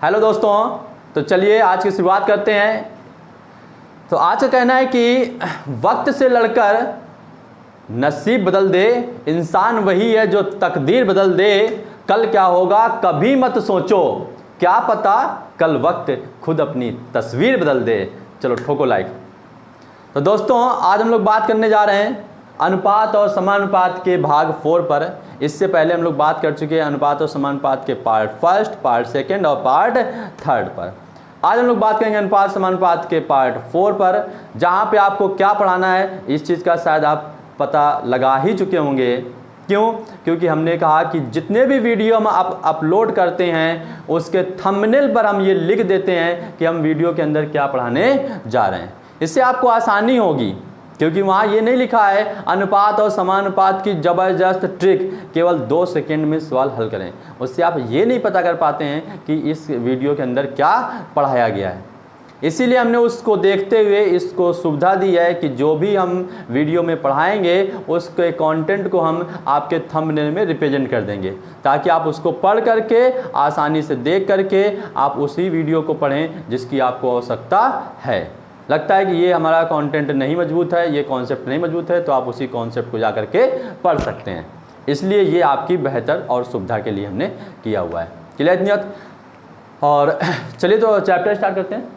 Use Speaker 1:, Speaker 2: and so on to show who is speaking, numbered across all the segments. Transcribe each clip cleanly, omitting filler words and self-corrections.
Speaker 1: Hello दोस्तों, तो चलिए आज की शुरुआत करते हैं। तो आज का कहना है कि वक्त से लड़कर नसीब बदल दे, इंसान वही है जो तकदीर बदल दे। कल क्या होगा कभी मत सोचो, क्या पता कल वक्त खुद अपनी तस्वीर बदल दे। चलो ठोको लाइक। तो दोस्तों आज हम लोग बात करने जा रहे हैं अनुपात और समानुपात के भाग 4 पर। इससे पहले हम लोग बात कर चुके हैं अनुपात और समानुपात के पार्ट फर्स्ट, पार्ट सेकंड और पार्ट थर्ड पर। आज हम लोग बात करेंगे अनुपात समानुपात के पार्ट 4 पर, जहां पे आपको क्या पढ़ाना है इस चीज़ का शायद आप पता लगा ही चुके होंगे। क्यों? क्योंकि हमने कहा कि जितने भी वीडियो हम अपलोड करते हैं उसके थंबनेल पर हम ये लिख देते हैं कि हम वीडियो के अंदर क्या पढ़ाने जा रहे हैं। इससे आपको आसानी होगी, क्योंकि वहाँ ये नहीं लिखा है अनुपात और समानुपात की ज़बरदस्त ट्रिक, केवल 2 सेकंड में सवाल हल करें। उससे आप ये नहीं पता कर पाते हैं कि इस वीडियो के अंदर क्या पढ़ाया गया है। इसीलिए हमने उसको देखते हुए इसको सुविधा दी है कि जो भी हम वीडियो में पढ़ाएंगे उसके कंटेंट को हम आपके थंबनेल में रिप्रेजेंट कर देंगे, ताकि आप उसको पढ़ करके आसानी से देख करके आप उसी वीडियो को पढ़ें जिसकी आपको आवश्यकता है। लगता है कि ये हमारा कंटेंट नहीं मजबूत है, ये कॉन्सेप्ट नहीं मजबूत है, तो आप उसी कॉन्सेप्ट को जा करके पढ़ सकते हैं। इसलिए ये आपकी बेहतर और सुविधा के लिए हमने किया हुआ है। क्लियर नियत? और चलिए तो चैप्टर स्टार्ट करते हैं।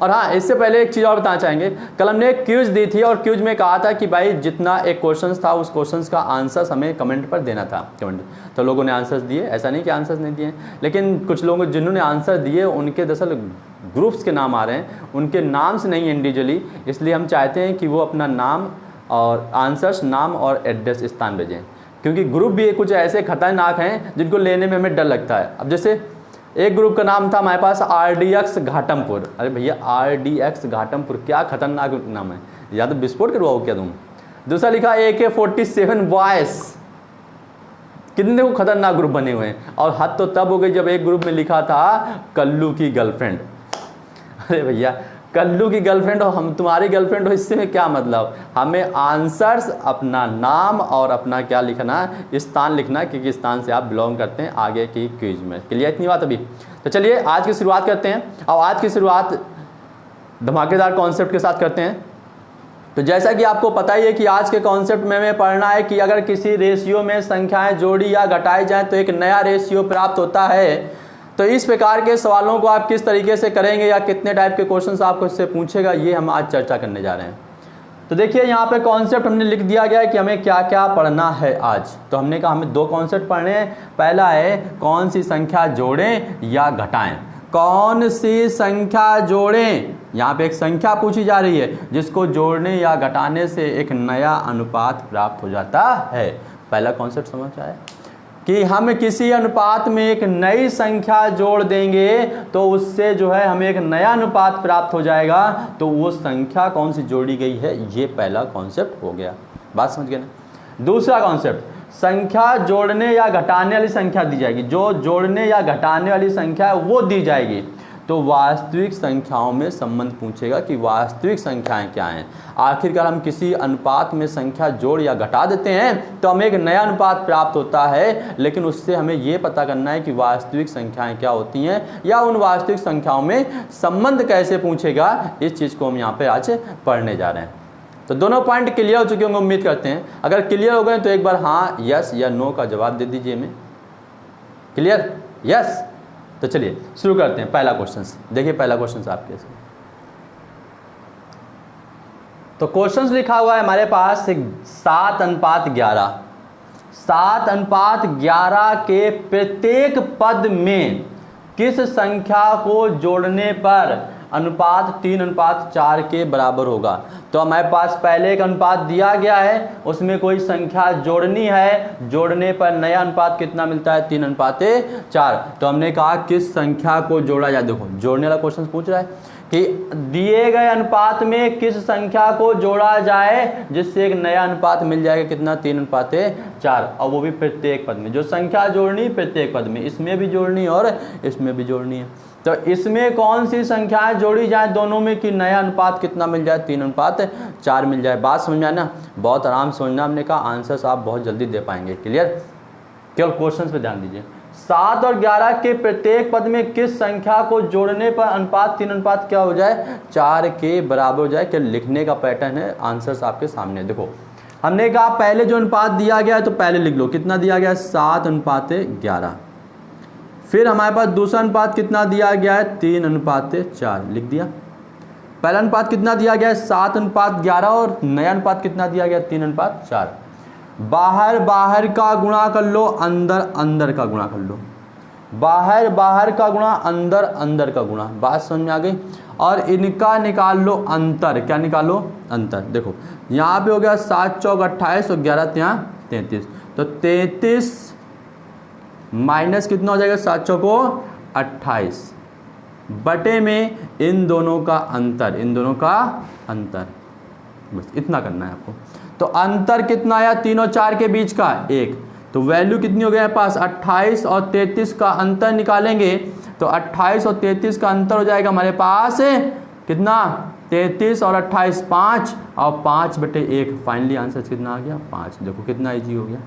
Speaker 1: और हाँ, इससे पहले एक चीज़ और बताना चाहेंगे। कल हमने एक क्यूज दी थी और क्यूज में कहा था कि भाई जितना एक क्वेश्चन था उस क्वेश्चन का आंसर्स हमें कमेंट पर देना था। कमेंट तो लोगों ने आंसर्स दिए, ऐसा नहीं कि आंसर्स नहीं दिए, लेकिन कुछ लोगों जिन्होंने आंसर दिए उनके दरअसल ग्रुप्स के नाम आ रहे हैं, उनके नाम से नहीं इंडिविजुअली। इसलिए हम चाहते हैं कि वो अपना नाम और आंसर्स, नाम और एड्रेस स्थान भेजें, क्योंकि ग्रुप भी कुछ ऐसे खतरनाक हैं जिनको लेने में हमें डर लगता है। अब जैसे एक ग्रुप का नाम था हमारे पास RDX घाटमपुर। अरे भैया RDX घाटमपुर क्या खतरनाक नाम है, या तो विस्फोट करवाओ क्या तुम। दूसरा लिखा AK-47 बॉयस। कितने को खतरनाक ग्रुप बने हुए हैं। और हद तो तब हो गई जब एक ग्रुप में लिखा था कल्लू की गर्लफ्रेंड। अरे भैया कल्लू की गर्लफ्रेंड हो, हम तुम्हारी गर्लफ्रेंड हो, इससे में क्या मतलब। हमें आंसर्स, अपना नाम और अपना क्या लिखना, स्थान लिखना, किस स्थान से आप बिलोंग करते हैं आगे की क्विज में। क्लियर इतनी बात अभी? तो चलिए आज की शुरुआत करते हैं। और आज की शुरुआत धमाकेदार कॉन्सेप्ट के साथ करते हैं। तो जैसा कि आपको पता ही है कि आज के कॉन्सेप्ट में हमें पढ़ना है कि अगर किसी रेशियो में संख्याएं जोड़ी या घटाई जाए तो एक नया रेशियो प्राप्त होता है। तो इस प्रकार के सवालों को आप किस तरीके से करेंगे या कितने टाइप के क्वेश्चंस आपको इससे पूछेगा, ये हम आज चर्चा करने जा रहे हैं। तो देखिए यहाँ पे कॉन्सेप्ट हमने लिख दिया गया है कि हमें क्या क्या पढ़ना है आज। तो हमने कहा हमें 2 कॉन्सेप्ट पढ़ने हैं। पहला है कौन सी संख्या जोड़ें या घटाएं। कौन सी संख्या जोड़ें, यहाँ पे एक संख्या पूछी जा रही है जिसको जोड़ने या घटाने से एक नया अनुपात प्राप्त हो जाता है। पहला कॉन्सेप्ट समझ आया कि हम किसी अनुपात में एक नई संख्या जोड़ देंगे तो उससे जो है हमें एक नया अनुपात प्राप्त हो जाएगा। तो वो संख्या कौन सी जोड़ी गई है, ये पहला कॉन्सेप्ट हो गया। बात समझ गए ना। दूसरा कॉन्सेप्ट, संख्या जोड़ने या घटाने वाली संख्या दी जाएगी। जो जोड़ने या घटाने वाली संख्या है वो दी जाएगी। तो वास्तविक संख्याओं में संबंध पूछेगा कि वास्तविक संख्याएं क्या हैं। आखिरकार हम किसी अनुपात में संख्या जोड़ या घटा देते हैं तो हमें एक नया अनुपात प्राप्त होता है, लेकिन उससे हमें ये पता करना है कि वास्तविक संख्याएं क्या होती हैं या उन वास्तविक संख्याओं में संबंध कैसे पूछेगा। इस चीज़ को हम यहाँ पे आज पढ़ने जा रहे हैं। तो दोनों पॉइंट क्लियर हो चुके होंगे उम्मीद करते हैं। अगर क्लियर हो गए तो एक बार हाँ, यस या नो का जवाब दे दीजिए हमें। क्लियर? यस। तो चलिए शुरू करते हैं। पहला क्वेश्चन देखिए, पहला क्वेश्चन आपके सामने। तो क्वेश्चन लिखा हुआ है हमारे पास 7:11। 7:11 के प्रत्येक पद में किस संख्या को जोड़ने पर अनुपात 3:4 के बराबर होगा। तो हमारे पास पहले एक अनुपात दिया गया है, उसमें कोई संख्या जोड़नी है, जोड़ने पर नया अनुपात कितना मिलता है, 3:4। तो हमने कहा किस संख्या को जोड़ा जाए। देखो जोड़ने वाला क्वेश्चन पूछ रहा है कि दिए गए अनुपात में किस संख्या को जोड़ा जाए जिससे एक नया अनुपात मिल जाएगा, कितना, 3:4, और वो भी प्रत्येक पद में। जो संख्या जोड़नी प्रत्येक पद में, इसमें भी जोड़नी और इसमें भी जोड़नी है। तो इसमें कौन सी संख्याएं जोड़ी जाए दोनों में कि नया अनुपात कितना मिल जाए, 3:4 मिल जाए। बात समझ में आना, बहुत आराम से समझना। हमने कहा आंसर्स आप बहुत जल्दी दे पाएंगे। क्लियर? केवल क्वेश्चंस पे ध्यान दीजिए। 7 और 11 के प्रत्येक पद में किस संख्या को जोड़ने पर अनुपात 3 अनुपात क्या हो जाए 4 के बराबर हो जाए। क्या लिखने का पैटर्न है, आंसर्स आपके सामने। देखो हमने कहा पहले जो अनुपात दिया गया है तो पहले लिख लो, कितना दिया गया है 7:11। फिर हमारे पास दूसरा अनुपात कितना दिया गया है 3:4, लिख दिया। पहला अनुपात कितना दिया गया है 7:11 और नया अनुपात कितना दिया गया 3:4। बाहर बाहर का गुणा कर लो, अंदर अंदर का गुणा कर लो। बाहर बाहर का गुणा, अंदर अंदर का गुणा, बात समझ में आ गई। और इनका निकाल लो अंतर, क्या निकालो अंतर। देखो यहाँ पे हो गया 7 चौक 28 और 11 यहाँ 33, तो 33 माइनस कितना हो जाएगा 7 चौको 28 बटे में इन दोनों का अंतर, इन दोनों का अंतर, बस इतना करना है आपको। तो अंतर कितना आया 3 और 4 के बीच का 1, तो वैल्यू कितनी हो गया पास 28 और 33 का अंतर निकालेंगे तो 28 और 33 का अंतर हो जाएगा हमारे पास कितना 33 और 28 5 और 5 बटे 1, फाइनली आंसर कितना आ गया 5। देखो कितना इजी हो गया।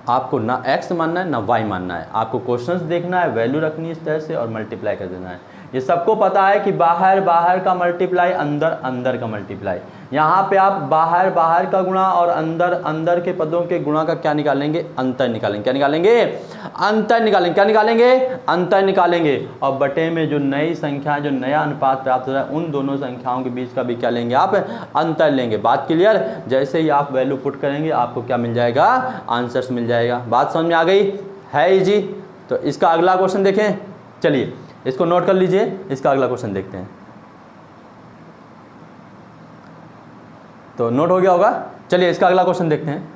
Speaker 1: आपको ना x मानना है ना y मानना है, आपको क्वेश्चंस देखना है, वैल्यू रखनी है इस तरह से और मल्टीप्लाई कर देना है। ये सबको पता है कि बाहर बाहर का मल्टीप्लाई, अंदर अंदर का मल्टीप्लाई। यहाँ पे आप बाहर बाहर का गुणा और अंदर अंदर के पदों के गुणा का क्या निकालेंगे अंतर निकालेंगे। क्या निकालेंगे अंतर निकालेंगे। क्या निकालेंगे अंतर निकालेंगे। और बटे में जो नई संख्या, जो नया अनुपात प्राप्त हो रहा है उन दोनों संख्याओं के बीच का भी क्या लेंगे आप अंतर लेंगे। बात क्लियर। जैसे ही आप वैल्यू पुट करेंगे आपको क्या मिल जाएगा आंसर्स मिल जाएगा। बात समझ में आ गई है इजी। तो इसका अगला क्वेश्चन देखें, चलिए इसको नोट कर लीजिए, इसका अगला क्वेश्चन देखते हैं। तो नोट हो गया होगा, चलिए इसका अगला क्वेश्चन देखते हैं।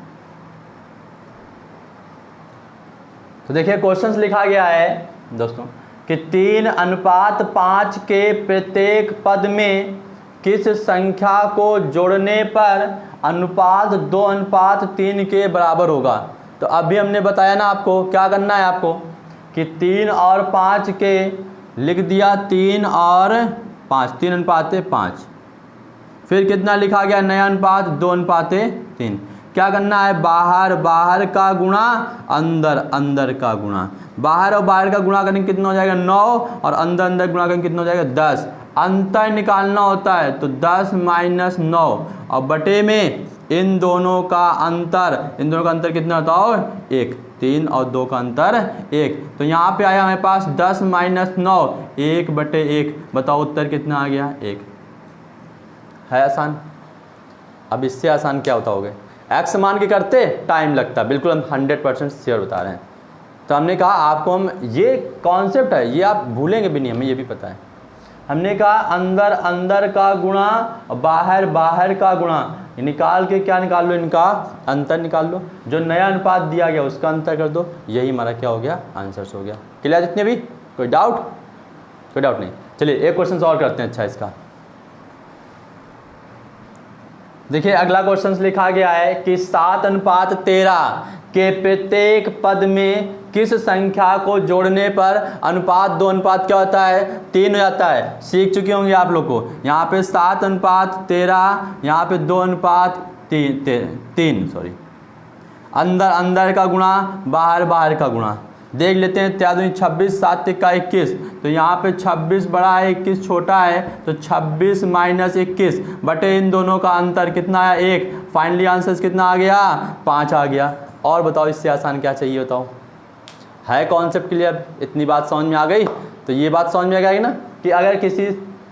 Speaker 1: तो देखिए क्वेश्चन लिखा गया है दोस्तों कि 3:5 के प्रत्येक पद में किस संख्या को जोड़ने पर अनुपात 2:3 के बराबर होगा। तो अभी हमने बताया ना आपको क्या करना है, आपको कि 3 और 5 के लिख दिया 3 और 5, 3:5। फिर कितना लिखा गया नया अनुपात 2:3। क्या करना है बाहर बाहर का गुणा, अंदर अंदर का गुणा। बाहर और बाहर का गुणा करेंगे कितना हो जाएगा 9 और अंदर अंदर गुणा करेंगे कितना हो जाएगा 10। अंतर निकालना होता है तो 10 - 9 और बटे में इन दोनों का अंतर, इन दोनों का अंतर कितना होता है 1। 3 और 2 का अंतर 1, तो यहाँ पे आया हमारे पास 10 - 9 1/1। बताओ उत्तर कितना आ गया 1। है आसान। अब इससे आसान क्या होता होगा, एक्स मान के करते टाइम लगता, बिल्कुल हम 100% श्योर बता रहे हैं। तो हमने कहा आपको हम ये कॉन्सेप्ट है ये आप भूलेंगे भी नहीं, हमें ये भी पता है। हमने कहा अंदर अंदर का गुणा और बाहर बाहर का गुणा निकाल के क्या निकाल लो इनका अंतर निकाल लो, जो नया अनुपात दिया गया उसका अंतर कर दो, यही हमारा क्या हो गया आंसर्स हो गया। क्लियर जितने भी, कोई डाउट? कोई डाउट नहीं। चलिए एक क्वेश्चन और करते हैं। अच्छा इसका देखिए अगला क्वेश्चन लिखा गया है कि 7:13 के प्रत्येक पद में किस संख्या को जोड़ने पर अनुपात 2 क्या होता है 3 हो जाता है। सीख चुके होंगे आप लोग को। यहाँ पे 7:13, यहाँ पे 2:3 सॉरी, अंदर अंदर का गुणा बाहर बाहर का गुणा। देख लेते हैं 3 × 26 7 × 21, तो यहाँ पे 26 बड़ा है 21 छोटा है, तो 26 - 21 बटे इन दोनों का अंतर कितना आया 1। फाइनली आंसर कितना आ गया 5 आ गया। और बताओ इससे आसान क्या चाहिए बताओ। है कॉन्सेप्ट क्लियर? इतनी बात समझ में आ गई। तो ये बात समझ में आ गई ना कि अगर किसी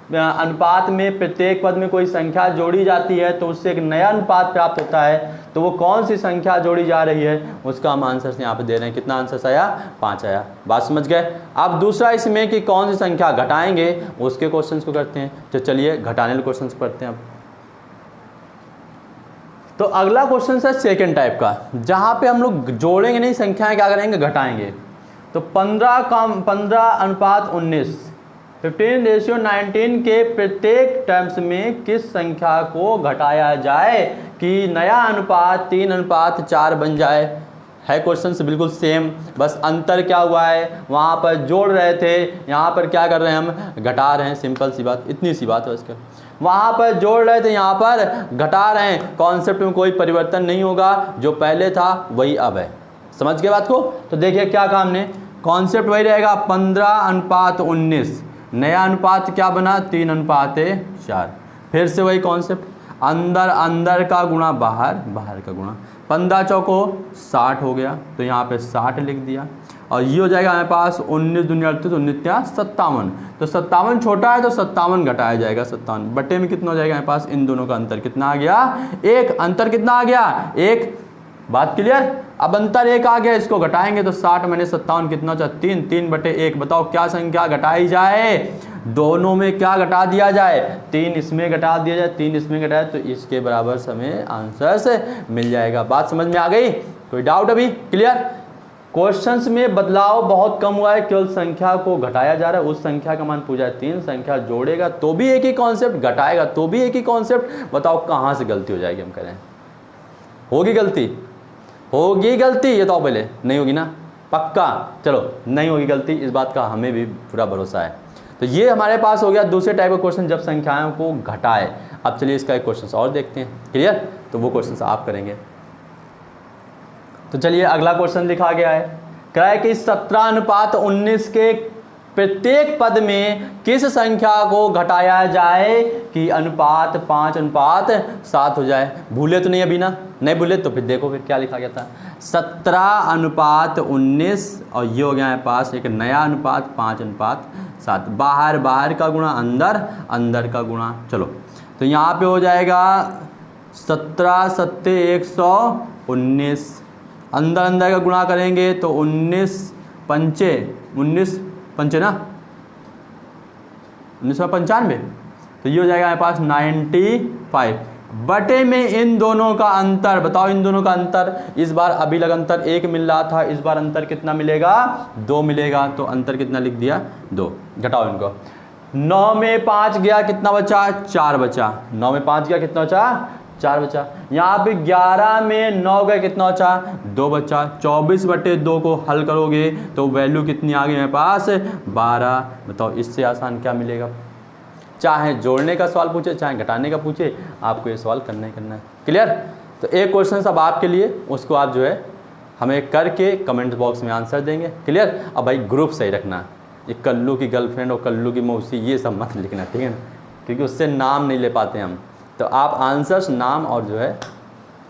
Speaker 1: अनुपात में प्रत्येक पद में कोई संख्या जोड़ी जाती है तो उससे एक नया अनुपात प्राप्त होता है, तो वो कौन सी संख्या जोड़ी जा रही है उसका हम आंसर यहाँ पे दे रहे हैं। कितना आंसर आया 5 आया। बात समझ गए। अब दूसरा इसमें कि कौन सी संख्या घटाएंगे उसके क्वेश्चंस को करते हैं। तो चलिए घटाने वाले क्वेश्चंस करते हैं अब। तो अगला क्वेश्चन है सेकेंड टाइप का, जहाँ पे हम लोग जोड़ेंगे नहीं संख्याएं, क्या करेंगे घटाएंगे। तो 15:19 15:19 के प्रत्येक टर्म्स में किस संख्या को घटाया जाए कि नया अनुपात 3:4 बन जाए। है क्वेश्चन से बिल्कुल सेम, बस अंतर क्या हुआ है, वहाँ पर जोड़ रहे थे, यहाँ पर क्या कर रहे हैं हम घटा रहे हैं। सिंपल सी बात, इतनी सी बात है उसके। वहाँ पर जोड़ रहे थे, यहाँ पर घटा रहे हैं। कॉन्सेप्ट में कोई परिवर्तन नहीं होगा, जो पहले था वही अब है। समझ के बात को। तो देखिए क्या कहा हमने, कॉन्सेप्ट वही रहेगा 15:19, नया अनुपात क्या बना 3:4। फिर से वही कॉन्सेप्ट, अंदर अंदर का गुणा बाहर, बाहर का गुणा, 15 चौको 60 हो गया, तो यहाँ पे 60 लिख दिया। और ये हो जाएगा हमारे पास 19 दूनी 38, 19 क्या 57। तो 57 छोटा है तो 57 घटाया जाएगा, 57 बटे में कितना हो जाएगा हमारे पास, इन दोनों का अंतर कितना आ गया, एक। अंतर कितना आ गया, एक। बात क्लियर। अब अंतर एक आ गया, इसको घटाएंगे तो 60 मैंने 57 कितना होता है 3, 3 बटे 1। बताओ क्या संख्या घटाई जाए, दोनों में क्या घटा दिया जाए, 3 इसमें घटा दिया जाए, 3 इसमें घटाए, तो इसके बराबर हमें आंसर से मिल जाएगा। बात समझ में आ गई, कोई डाउट अभी, क्लियर। क्वेश्चंस में बदलाव बहुत कम हुआ है, केवल संख्या को घटाया जा रहा है। उस संख्या का मान पूछा है 3, संख्या जोड़ेगा तो भी एक ही कॉन्सेप्ट, घटाएगा तो भी एक ही कॉन्सेप्ट। बताओ कहाँ से गलती हो जाएगी, हम कह रहे हैं होगी गलती, होगी गलती, ये तो पहले नहीं होगी ना, पक्का। चलो नहीं होगी गलती, इस बात का हमें भी पूरा भरोसा है। तो ये हमारे पास हो गया दूसरे टाइप का क्वेश्चन, जब संख्याओं को घटाए। अब चलिए इसका एक क्वेश्चन और देखते हैं, क्लियर। तो वो क्वेश्चन आप करेंगे। तो चलिए अगला क्वेश्चन लिखा गया है, कह रहा है कि 17:19 के प्रत्येक पद में किस संख्या को घटाया जाए कि अनुपात 5:7 हो जाए। भूले तो नहीं अभी ना, नहीं भूले तो फिर देखो फिर क्या लिखा गया था, 17:19 और ये हो गया है पास एक नया अनुपात 5:7। बाहर बाहर का गुणा अंदर, अंदर का गुणा। चलो तो यहाँ पे हो जाएगा 17 सत्ते 119, अंदर अंदर का गुणा करेंगे तो 19 पंचे ना 1995, तो ये हो जाएगा हमारे पास 95 बटे में इन दोनों का अंतर। बताओ इन दोनों का अंतर, इस बार अभी लग अंतर 1 मिल रहा था, इस बार अंतर कितना मिलेगा 2 मिलेगा। तो अंतर कितना लिख दिया 2, घटाओ इनको। 9 में 5 गया, कितना बचा 4 बचा। 9 में 5 गया, कितना बचा 4 बचा। यहाँ पे 11 में 9 गए, कितना बचा 2 बचा। 24 बटे 2 को हल करोगे तो वैल्यू कितनी आ गई मेरे पास 12। बताओ इससे आसान क्या मिलेगा। चाहे जोड़ने का सवाल पूछे चाहे घटाने का पूछे, आपको ये सवाल करना ही करना है, क्लियर। तो एक क्वेश्चन अब आपके लिए, उसको आप जो है हमें करके कमेंट बॉक्स में आंसर देंगे, क्लियर। अब भाई ग्रुप सही रखना, ये कल्लू की गर्लफ्रेंड और कल्लू की मौसी ये सब मत लिखना, ठीक है ना, क्योंकि उससे नाम नहीं ले पाते हम। तो आप आंसर्स नाम और जो है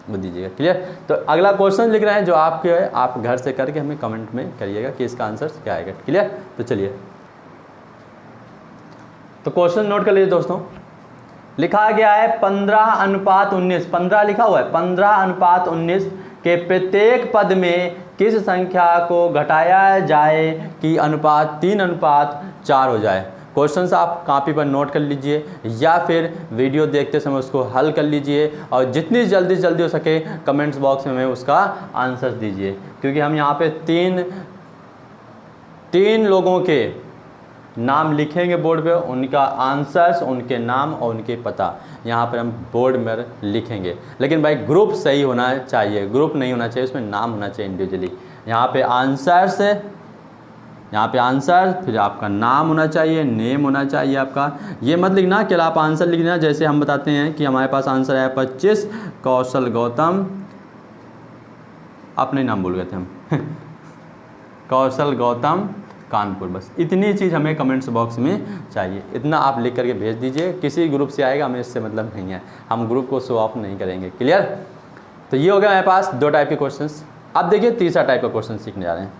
Speaker 1: वो दीजिएगा, क्लियर। तो अगला क्वेश्चन लिख रहे हैं जो आपके है, आप घर से करके हमें कमेंट में करिएगा कि इसका आंसर क्या आएगा, क्लियर। तो चलिए तो क्वेश्चन नोट कर लीजिए दोस्तों। लिखा गया है 15:19, 15 लिखा हुआ है, 15:19 के प्रत्येक पद में किस संख्या को घटाया जाए कि अनुपात 3:4 हो जाए। क्वेश्चंस आप कॉपी पर नोट कर लीजिए या फिर वीडियो देखते समय उसको हल कर लीजिए और जितनी जल्दी हो सके कमेंट्स बॉक्स में हमें उसका आंसर दीजिए, क्योंकि हम यहाँ पे तीन लोगों के नाम लिखेंगे बोर्ड पे, उनका आंसर्स, उनके नाम और उनके पता यहाँ पर हम बोर्ड में लिखेंगे। लेकिन भाई ग्रुप सही होना चाहिए, ग्रुप नहीं होना चाहिए, उसमें नाम होना चाहिए इंडिविजुअली। यहाँ पे आंसर्स, यहाँ पे आंसर, फिर आपका नाम होना चाहिए, नेम होना चाहिए आपका। ये मत लिखना कि आप आंसर लिखना, जैसे हम बताते हैं कि हमारे पास आंसर है 25 कौशल गौतम, अपने नाम भूल गए थे हम कौशल गौतम कानपुर। बस इतनी चीज़ हमें कमेंट्स बॉक्स में चाहिए, इतना आप लिख करके भेज दीजिए। किसी ग्रुप से आएगा हमें इससे मतलब नहीं है, हम ग्रुप को शो ऑफ नहीं करेंगे, क्लियर। तो ये हो गया हमारे पास 2 टाइप के क्वेश्चंस। अब देखिए तीसरा टाइप का क्वेश्चन सीखने जा रहे हैं।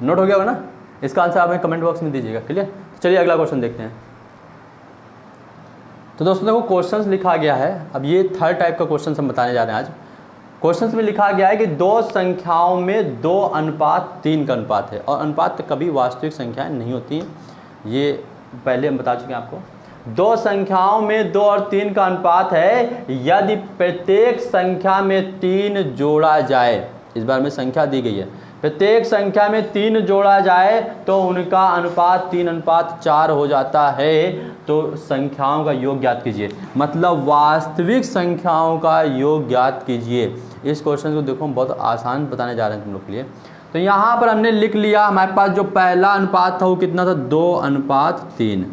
Speaker 1: नोट हो गया होगा ना, इसका आंसर आप हमें कमेंट बॉक्स में दीजिएगा, क्लियर। चलिए अगला क्वेश्चन देखते हैं। तो दोस्तों देखो क्वेश्चंस लिखा गया है, अब ये 3rd टाइप का क्वेश्चन हम बताने जा रहे हैं आज। क्वेश्चंस में लिखा गया है कि 2 संख्याओं में 2:3 का अनुपात है, और अनुपात कभी वास्तविक संख्याएं नहीं होती, ये पहले हम बता चुके हैं आपको। 2 संख्याओं में 2 और 3 का अनुपात है यदि प्रत्येक संख्या में 3 जोड़ा जाए। इस बार में संख्या दी गई है, प्रत्येक संख्या में 3 जोड़ा जाए तो उनका अनुपात 3:4 हो जाता है। तो संख्याओं का योग ज्ञात कीजिए, मतलब वास्तविक संख्याओं का योग ज्ञात कीजिए। इस क्वेश्चन को देखो हम बहुत आसान बताने जा रहे हैं तुम लोग के लिए। तो यहाँ पर हमने लिख लिया, हमारे पास जो पहला अनुपात था वो कितना था 2:3,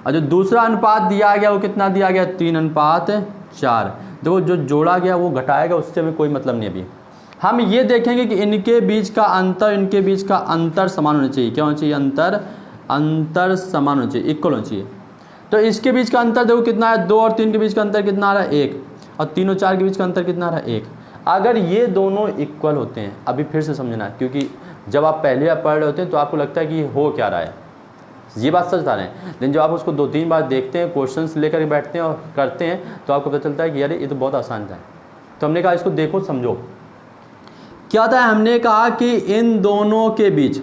Speaker 1: और जो दूसरा अनुपात दिया गया वो कितना दिया गया 3:4। देखो जो जोड़ा गया वो घटाएगा, उससे हमें कोई मतलब नहीं। अभी हम ये देखेंगे कि इनके बीच का अंतर समान होना चाहिए। क्या होना चाहिए? अंतर समान होना चाहिए, इक्वल होना चाहिए। तो इसके बीच का अंतर देखो कितना है, 2 और 3 के बीच का अंतर कितना आ रहा है? 1। और 3 और 4 के बीच का अंतर कितना आ रहा है? 1। अगर ये दोनों इक्वल होते हैं, अभी फिर से समझना, क्योंकि जब आप पहली बार पढ़ रहे होते हैं तो आपको लगता है कि हो क्या रहा है, ये बात सच बता रहे हैं। लेकिन जब आप उसको 2-3 बार देखते हैं, क्वेश्चंस लेकर बैठते हैं और करते हैं, तो आपको पता चलता है कि यार ये तो बहुत आसान था। तो हमने कहा इसको देखो समझो। क्या था? हमने कहा कि इन दोनों के बीच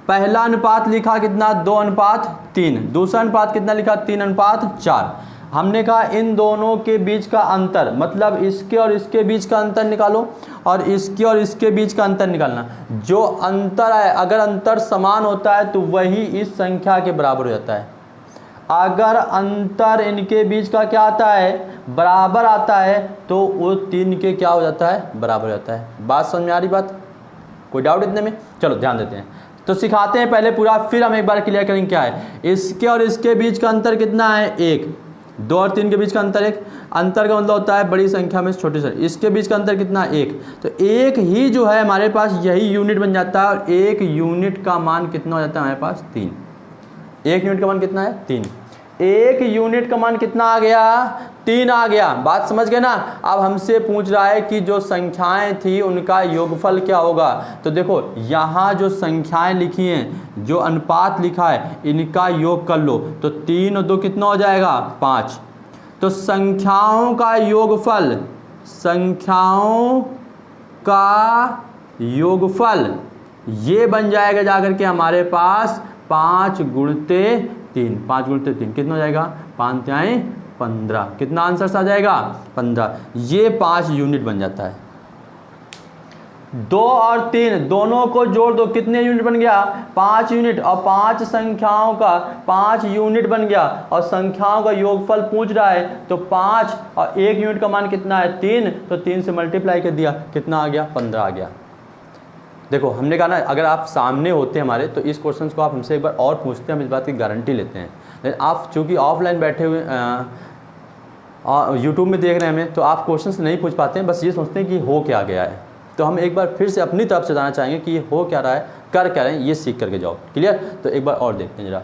Speaker 1: पहला अनुपात लिखा कितना? 2:3। दूसरा अनुपात कितना लिखा? 3:4। हमने कहा इन दोनों के बीच का अंतर, मतलब इसके और इसके बीच का अंतर निकालो और इसके और इसके बीच का अंतर निकालना। जो अंतर है, अगर अंतर समान होता है तो वही इस संख्या के बराबर हो जाता है। अगर अंतर इनके बीच का क्या आता है? बराबर आता है, तो वो 3 के क्या हो जाता है? बराबर हो जाता है। बात समझ में आ रही? बात कोई डाउट इतने में? चलो ध्यान देते हैं। तो सिखाते हैं पहले पूरा, फिर हम एक बार क्लियर करेंगे क्या है। इसके और इसके बीच का अंतर कितना है? 1। 2 और 3 के बीच का अंतर 1। अंतर का मतलब होता है बड़ी संख्या में छोटे से। इसके बीच का अंतर कितना? 1। तो 1 ही जो है हमारे पास यही यूनिट बन जाता है, और 1 यूनिट का मान कितना हो जाता है हमारे पास? 3। 1 यूनिट का मान कितना है? 3। 1 यूनिट का मान कितना आ गया? 3 आ गया। बात समझ गए ना? अब हमसे पूछ रहा है कि जो संख्याएं थी उनका योगफल क्या होगा। तो देखो यहाँ जो संख्याएं लिखी हैं, जो अनुपात लिखा है, इनका योग कर लो तो 3 और 2 कितना हो जाएगा? 5। तो संख्याओं का योगफल ये बन जाएगा जाकर के हमारे पास 5 गुणते 3। 5 गुणते 3 कितना हो जाएगा? 5 तिहाई 15। कितना आंसर आ जाएगा? 15। ये 5 यूनिट बन जाता है। 2 और 3 दोनों को जोड़ दो, कितने यूनिट बन गया? 5 यूनिट। और 5 संख्याओं का 5 यूनिट बन गया, और संख्याओं का योगफल पूछ रहा है, तो 5 और 1 यूनिट का मान कितना है? 3। तो 3 से मल्टीप्लाई कर दिया, कितना आ गया? 15 आ गया। देखो हमने कहा ना, अगर आप सामने होते हमारे तो इस क्वेश्चन को आप हमसे एक बार और पूछते हैं, हम इस बात की गारंटी लेते हैं। लेकिन आप चूँकि ऑफलाइन बैठे हुए यूट्यूब में देख रहे हैं हमें, तो आप क्वेश्चंस नहीं पूछ पाते हैं, बस ये सोचते हैं कि हो क्या गया है। तो हम एक बार फिर से अपनी तरफ से जानना चाहेंगे कि ये हो क्या रहा है, कर क्या रहे हैं, ये सीख करके जाओ। क्लियर? तो एक बार और देखते हैं जरा,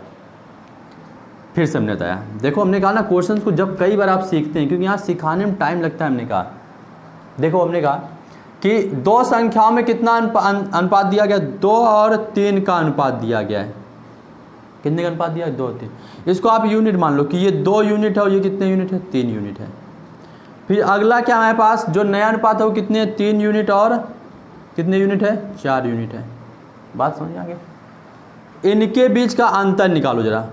Speaker 1: फिर से हमने बताया। देखो हमने कहा ना, क्वेश्चंस को जब कई बार आप सीखते हैं, क्योंकि यहाँ सिखाने में टाइम लगता है। हमने कहा देखो, हमने कहा कि 2 संख्याओं में कितना अनुपात दिया गया? 2 और 3 का अनुपात दिया गया है। कितने का अनुपात दिया? 2 और 3। इसको आप यूनिट मान लो कि ये 2 यूनिट है और ये कितने यूनिट है? 3 यूनिट है। फिर अगला क्या हमारे पास जो नया अनुपात है वो कितने? 3 यूनिट और कितने यूनिट है? 4 यूनिट है। बात समझ आ गई? इनके बीच का अंतर निकालो जरा,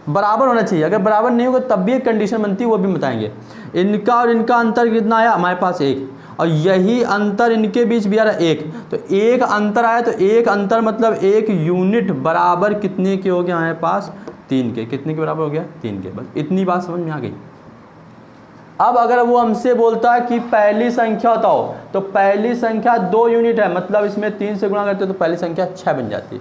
Speaker 1: बराबर होना चाहिए। अगर बराबर नहीं होगा तब भी एक कंडीशन बनती है, वो भी बताएंगे। इनका और इनका अंतर कितना आया हमारे पास? 1। और यही अंतर इनके बीच भी आ रहा है 1। तो 1 अंतर आया, तो 1 अंतर मतलब 1 यूनिट बराबर कितने के हो गया हमारे पास? 3 के। कितने के बराबर हो गया? 3 के। बस इतनी बात समझ में आ गई। अब अगर वो हमसे बोलता है कि पहली संख्या बताओ, तो पहली संख्या 2 यूनिट है, मतलब इसमें 3 से गुणा करते तो पहली संख्या 6 बन जाती।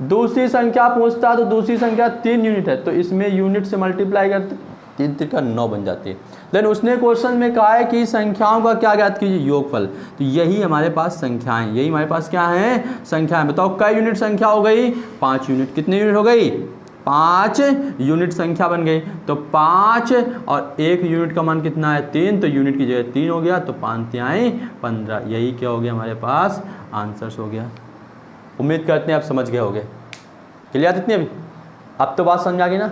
Speaker 1: दूसरी संख्या पूछता है तो दूसरी संख्या 3 यूनिट है, तो इसमें यूनिट से मल्टीप्लाई करते 3 3 का 9 बन जाती है। देन उसने क्वेश्चन में कहा है कि संख्याओं का क्या ज्ञात कीजिए? योगफल। तो यही हमारे पास संख्याएं, यही हमारे पास क्या है? संख्याएं। बताओ कई यूनिट संख्या हो गई? 5 यूनिट। कितने यूनिट हो गई? 5 यूनिट संख्या बन गई। तो 5 और 1 यूनिट का मान कितना है? 3। तो यूनिट की जगह 3 हो गया, तो 5 तिहाई 15। यही क्या हो गया हमारे पास? आंसर्स हो गया। उम्मीद करते हैं आप समझ गए होंगे। क्लियर इतनी? अभी अब तो बात समझ आ गई ना?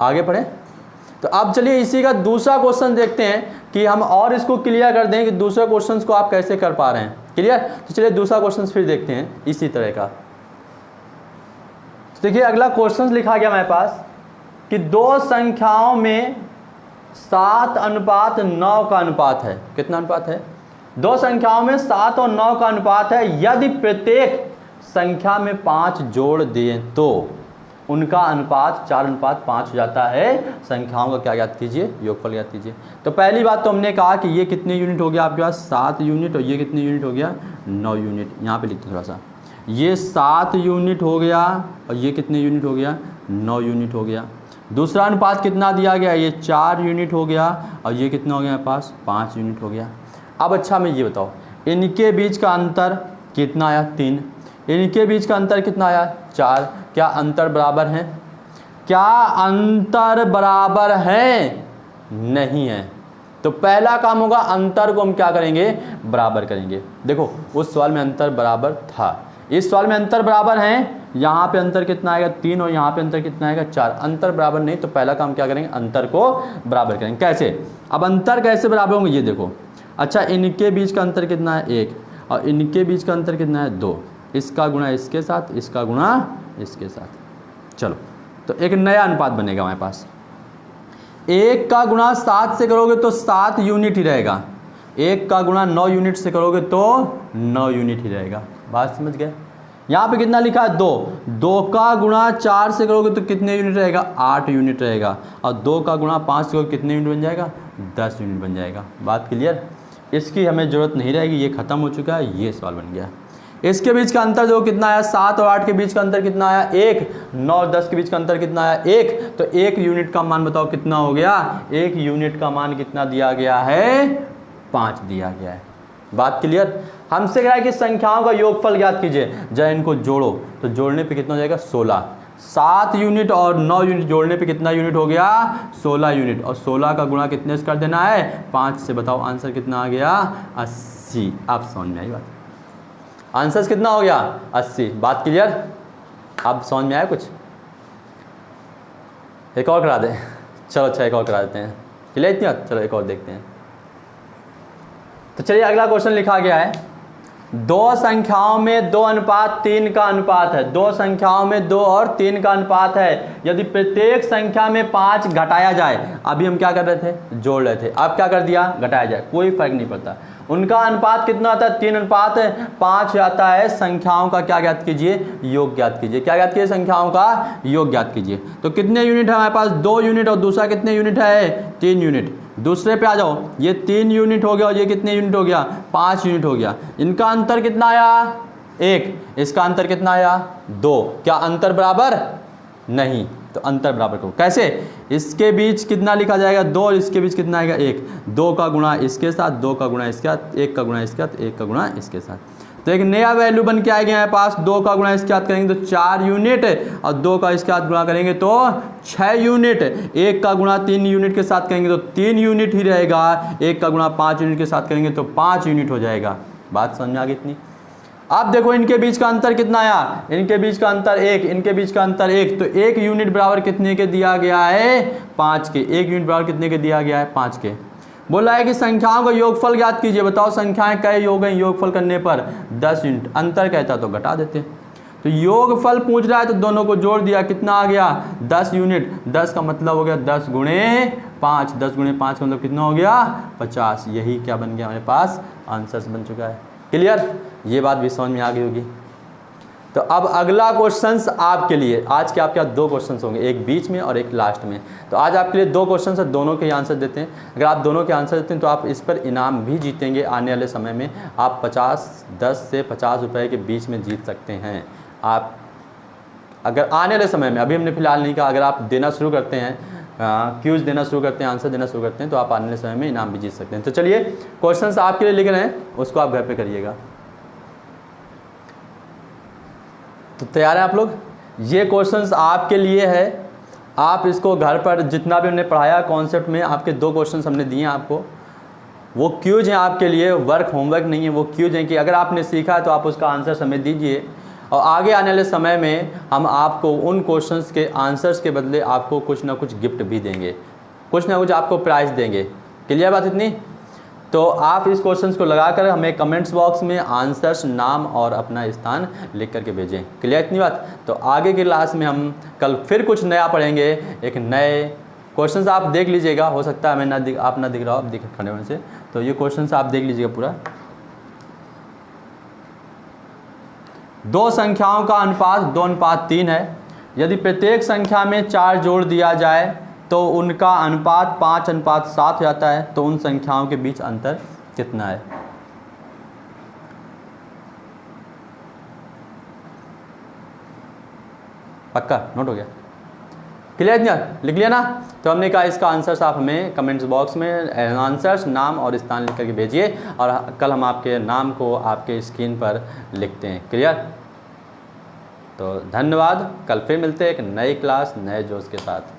Speaker 1: आगे पढ़े। तो अब चलिए इसी का दूसरा क्वेश्चन देखते हैं कि हम और इसको क्लियर कर दें कि दूसरे क्वेश्चंस को आप कैसे कर पा रहे हैं। क्लियर? तो चलिए दूसरा क्वेश्चन फिर देखते हैं इसी तरह का। तो देखिए अगला क्वेश्चन लिखा गया हमारे पास कि 2 संख्याओं में 7:9 का अनुपात है। कितना अनुपात है? 2 संख्याओं में 7 और 9 का अनुपात है। यदि प्रत्येक संख्या में 5 जोड़ दें तो उनका अनुपात 4:5 हो जाता है। संख्याओं का क्या ज्ञात कीजिए? योगफल ज्ञात कीजिए। तो पहली बात तो हमने कहा कि ये कितने यूनिट हो गया आपके पास? 7 यूनिट। और ये कितने यूनिट हो गया? 9 यूनिट। यहाँ पे लिखते थोड़ा सा, ये 7 यूनिट हो गया और ये कितने यूनिट हो गया? 9 यूनिट हो गया। दूसरा अनुपात कितना दिया गया, ये 4 यूनिट हो गया और ये कितना हो गया मेरे पास 5 यूनिट हो गया। अब अच्छा मैं ये बताओ इनके बीच का अंतर कितना आया 3, इनके बीच का अंतर कितना आया 4। क्या अंतर बराबर है? क्या अंतर बराबर है? नहीं है। तो पहला काम होगा अंतर को हम क्या करेंगे, बराबर करेंगे। देखो उस सवाल में अंतर बराबर था, इस सवाल में अंतर बराबर है। यहाँ पे अंतर कितना आएगा 3 और यहाँ पे अंतर कितना आएगा 4। अंतर बराबर नहीं तो पहला काम क्या करेंगे, अंतर को बराबर करेंगे। कैसे? अब अंतर कैसे बराबर होंगे ये देखो। अच्छा इनके बीच का अंतर कितना है 1 और इनके बीच का अंतर कितना है 2। इसका गुणा इसके साथ, इसका गुणा इसके साथ। चलो तो एक नया अनुपात बनेगा हमारे पास। 1 का गुणा 7 से करोगे तो 7 यूनिट ही रहेगा, 1 का गुणा 9 यूनिट से करोगे तो 9 यूनिट ही रहेगा। बात समझ गए? यहाँ पे कितना लिखा है 2, 2 का गुणा 4 से करोगे तो कितने यूनिट रहेगा 8 यूनिट रहेगा और 2 का गुणा 5 से करोगे कितने यूनिट बन जाएगा 10 यूनिट बन जाएगा। बात क्लियर? इसकी हमें ज़रूरत नहीं रहेगी, ये ख़त्म हो चुका है, ये सवाल बन गया। इसके बीच का अंतर जो कितना आया 7 और 8 के बीच का अंतर कितना आया 1, 9 और 10 के बीच का अंतर कितना आया 1। तो 1 यूनिट का मान बताओ कितना हो गया, 1 यूनिट का मान कितना दिया गया है 5 दिया गया है। बात क्लियर? हमसे कहा है कि संख्याओं का योगफल ज्ञात कीजिए, जब इनको जोड़ो तो जोड़ने पे कितना हो जाएगा 16। 7 यूनिट और 9 यूनिट जोड़ने पे कितना यूनिट हो गया 16 यूनिट और 16 का गुणा कितने से कर देना है 5 से। बताओ आंसर कितना आ गया 80। आप समझ में आई बात? आंसर कितना हो गया 80। बात क्लियर? अब समझ में आया कुछ? एक और करा दें? चलो अच्छा एक और करा देते हैं। क्लियर इतनी? चलो एक और देखते हैं। तो चलिए अगला क्वेश्चन लिखा गया है, दो संख्याओं में 2 अनुपात 3 का अनुपात है। दो संख्याओं में 2 और 3 का अनुपात है। यदि प्रत्येक संख्या में 5 घटाया जाए, अभी हम क्या कर रहे थे जोड़ रहे थे, अब क्या कर दिया घटाया जाए, कोई फर्क नहीं पड़ता। उनका अनुपात कितना आता है 3 अनुपात 5 आता है। संख्याओं का क्या ज्ञात कीजिए, योग ज्ञात कीजिए। क्या ज्ञात कीजिए, संख्याओं का योग ज्ञात कीजिए। तो कितने यूनिट है हमारे पास 2 यूनिट और दूसरा कितने यूनिट है 3 यूनिट। दूसरे पे आ जाओ, ये 3 यूनिट हो गया और ये कितने यूनिट हो गया 5 यूनिट हो गया। इनका अंतर कितना आया 1, इसका अंतर कितना आया 2। क्या अंतर बराबर? नहीं। तो अंतर बराबर करो कैसे, इसके बीच कितना लिखा जाएगा 2 और इसके बीच कितना आएगा 1। 2 का गुणा इसके साथ, 2 का गुणा इसके साथ, 1 का गुणा इसके साथ, 1 का गुणा इसके साथ। तो एक नया वैल्यू बन के आएगा हमारे पास। 2 का गुणा इसके साथ करेंगे तो 4 यूनिट और 2 का इसके साथ गुणा करेंगे तो 6 यूनिट। 1 का गुणा 3 यूनिट के साथ करेंगे तो 3 यूनिट ही रहेगा। 1 का गुणा 5 यूनिट के साथ करेंगे तो 5 यूनिट हो जाएगा। बात समझ में आ गई इतनी? अब देखो इनके बीच का अंतर कितना आया, इनके बीच का अंतर 1, इनके बीच का अंतर 1। तो 1 यूनिट बराबर कितने के दिया गया है 5 के। 1 यूनिट बराबर कितने के दिया गया है 5 के। बोला है कि संख्याओं का योगफल ज्ञात कीजिए। बताओ संख्याएं कई योग हैं, योगफल करने पर 10 यूनिट। अंतर कहता तो घटा देते। तो योगफल पूछ रहा है तो दोनों को जोड़ दिया, कितना आ गया 10 यूनिट। 10 का मतलब हो गया 10 गुणे 5, 10 गुणे 5 का मतलब कितना हो गया 50। यही क्या बन गया हमारे पास आंसर बन चुका है। क्लियर? ये बात भी समझ में आ गई होगी। तो अब अगला क्वेश्चंस आपके लिए, आज के आपके 2 क्वेश्चंस होंगे, एक बीच में और एक लास्ट में। तो आज आपके लिए 2 क्वेश्चंस है, दोनों के आंसर देते हैं। अगर आप दोनों के आंसर देते हैं तो आप इस पर इनाम भी जीतेंगे। आने वाले समय में आप 10 से 50 रुपए के बीच में जीत सकते हैं। आप अगर आने वाले समय में, अभी हमने फिलहाल नहीं कहा, अगर आप देना शुरू करते हैं, क्यूज देना शुरू करते हैं, आंसर देना शुरू करते हैं, तो आप आने वाले समय में इनाम भी जीत सकते हैं। तो चलिए क्वेश्चंस आपके लिए लिख रहे हैं, उसको आप घर पे करिएगा। तो तैयार है आप लोग? ये क्वेश्चंस आपके लिए है। आप इसको घर पर जितना भी हमने पढ़ाया कॉन्सेप्ट में, आपके 2 क्वेश्चंस हमने दिए हैं आपको, वो क्यूज हैं आपके लिए, वर्क होमवर्क नहीं है, वो क्यूज हैं कि अगर आपने सीखा तो आप उसका आंसर समय दीजिए। और आगे आने वाले समय में हम आपको उन क्वेश्चंस के आंसर्स के बदले आपको कुछ ना कुछ गिफ्ट भी देंगे, कुछ ना कुछ आपको प्राइज़ देंगे। क्लियर बात इतनी? तो आप इस क्वेश्चंस को लगाकर हमें कमेंट्स बॉक्स में आंसर्स, नाम और अपना स्थान लिख करके भेजें। क्लियर इतनी बात? तो आगे की क्लास में हम कल फिर कुछ नया पढ़ेंगे, एक नए क्वेश्चंस आप देख लीजिएगा। हो सकता है हमें आप ना दिख रहा हो, आप दिख खड़े होने से, तो ये क्वेश्चंस आप देख लीजिएगा पूरा। 2 संख्याओं का अनुपात 2:3 है। यदि प्रत्येक संख्या में 4 जोड़ दिया जाए तो उनका अनुपात 5:7 हो जाता है। तो उन संख्याओं के बीच अंतर कितना है? पक्का नोट हो गया? क्लियर लिख लिया ना। तो हमने कहा इसका आंसर्स आप हमें कमेंट्स बॉक्स में आंसर्स, नाम और स्थान लिख करके भेजिए, और कल हम आपके नाम को आपके स्क्रीन पर लिखते हैं। क्लियर। तो धन्यवाद, कल फिर मिलते हैं एक नई क्लास नए जोश के साथ।